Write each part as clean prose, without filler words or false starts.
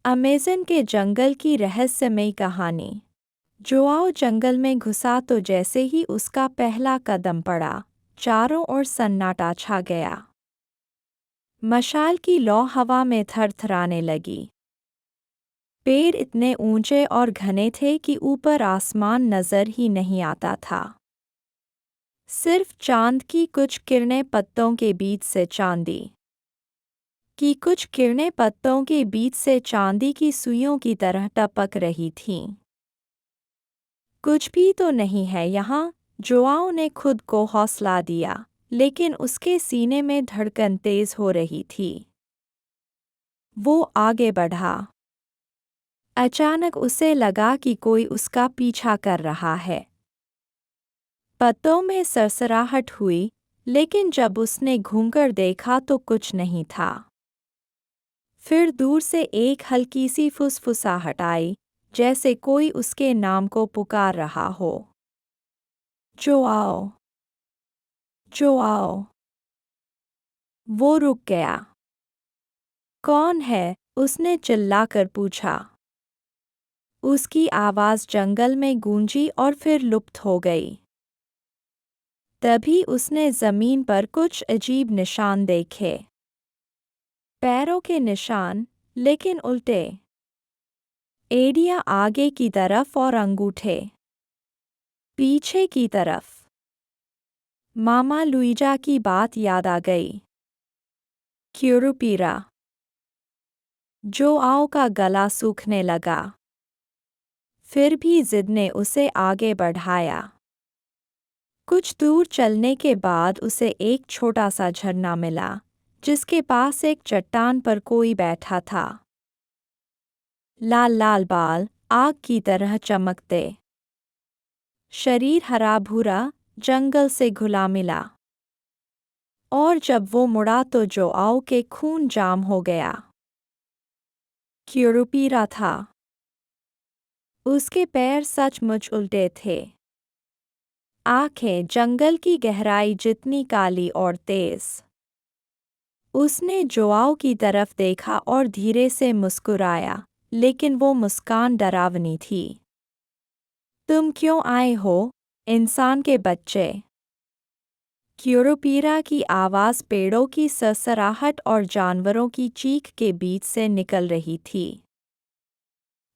Amazon के जंगल की रहस्यमयी कहानी। जोआओ जंगल में घुसा तो जैसे ही उसका पहला कदम पड़ा, चारों ओर सन्नाटा छा गया। मशाल की लौ हवा में थरथराने लगी। पेड़ इतने ऊंचे और घने थे कि ऊपर आसमान नजर ही नहीं आता था। सिर्फ चांद की कुछ किरणें पत्तों के बीच से चांदी की सुइयों की तरह टपक रही थीं। कुछ भी तो नहीं है यहाँ, जोआओ ने खुद को हौसला दिया, लेकिन उसके सीने में धड़कन तेज हो रही थी। वो आगे बढ़ा। अचानक उसे लगा कि कोई उसका पीछा कर रहा है। पत्तों में सरसराहट हुई, लेकिन जब उसने घूमकर देखा तो कुछ नहीं था। फिर दूर से एक हल्की सी फुसफुसाहट आई, जैसे कोई उसके नाम को पुकार रहा हो। Joao, Joao. वो रुक गया। कौन है? उसने चिल्लाकर पूछा। उसकी आवाज़ जंगल में गूंजी और फिर लुप्त हो गई। तभी उसने ज़मीन पर कुछ अजीब निशान देखे। पैरों के निशान, लेकिन उल्टे। एड़ियाँ आगे की तरफ और अंगूठे पीछे की तरफ। मामा लुइजा की बात याद आ गई। क्यूरुपीरा। जोआओ का गला सूखने लगा। फिर भी जिद ने उसे आगे बढ़ाया। कुछ दूर चलने के बाद उसे एक छोटा सा झरना मिला, जिसके पास एक चट्टान पर कोई बैठा था। लाल लाल बाल, आग की तरह चमकते। शरीर हरा भूरा, जंगल से घुला मिला। और जब वो मुड़ा तो जोआओ के खून जाम हो गया। क्यूरुपीरा था। उसके पैर सचमुच उल्टे थे। आंखें जंगल की गहराई जितनी काली और तेज। उसने जोआओ की तरफ देखा और धीरे से मुस्कुराया, लेकिन वो मुस्कान डरावनी थी। तुम क्यों आए हो, इंसान के बच्चे? क्यूरुपीरा की आवाज़ पेड़ों की सरसराहट और जानवरों की चीख के बीच से निकल रही थी।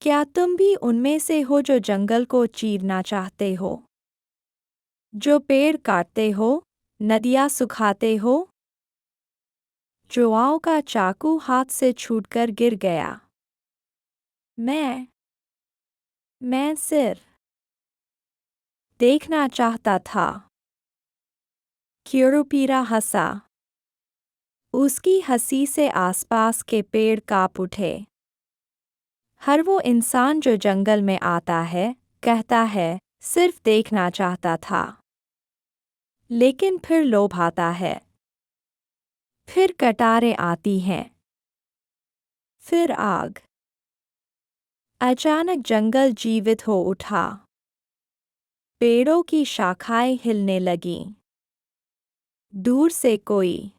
क्या तुम भी उनमें से हो जो जंगल को चीरना चाहते हो? जो पेड़ काटते हो, नदियाँ सुखाते हो? जोआओ का चाकू हाथ से छूटकर गिर गया। मैं सिर्फ देखना चाहता था। क्यूरुपीरा हंसा। उसकी हंसी से आसपास के पेड़ कांप उठे। हर वो इंसान जो जंगल में आता है, कहता है, सिर्फ देखना चाहता था। लेकिन फिर लोभ आता है। फिर कटारें आती हैं। फिर आग। अचानक जंगल जीवित हो उठा। पेड़ों की शाखाएं हिलने लगीं। दूर से कोई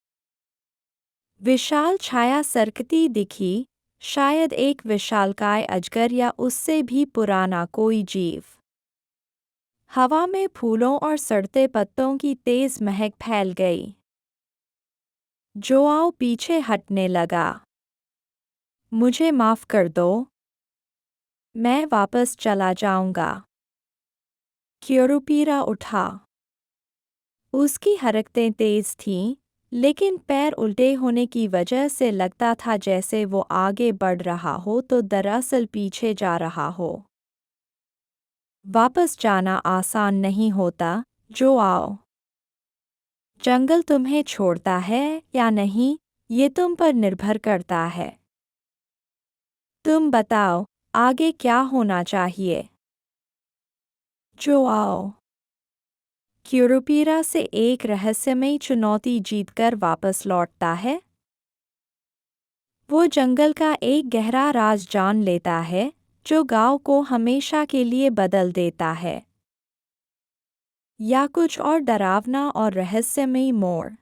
विशाल छाया सरकती दिखी, शायद एक विशालकाय अजगर या उससे भी पुराना कोई जीव। हवा में फूलों और सड़ते पत्तों की तेज महक फैल गई। जोआओ पीछे हटने लगा। मुझे माफ़ कर दो। मैं वापस चला जाऊंगा। क्यूरुपीरा उठा। उसकी हरकतें तेज थीं, लेकिन पैर उल्टे होने की वजह से लगता था जैसे वो आगे बढ़ रहा हो तो दरअसल पीछे जा रहा हो। वापस जाना आसान नहीं होता, जोआओ। जंगल तुम्हें छोड़ता है या नहीं, ये तुम पर निर्भर करता है। तुम बताओ, आगे क्या होना चाहिए? जोआओ क्यूरुपीरा से एक रहस्यमयी चुनौती जीतकर वापस लौटता है। वो जंगल का एक गहरा राज जान लेता है, जो गांव को हमेशा के लिए बदल देता है। या कुछ और डरावना और रहस्यमयी मोड़।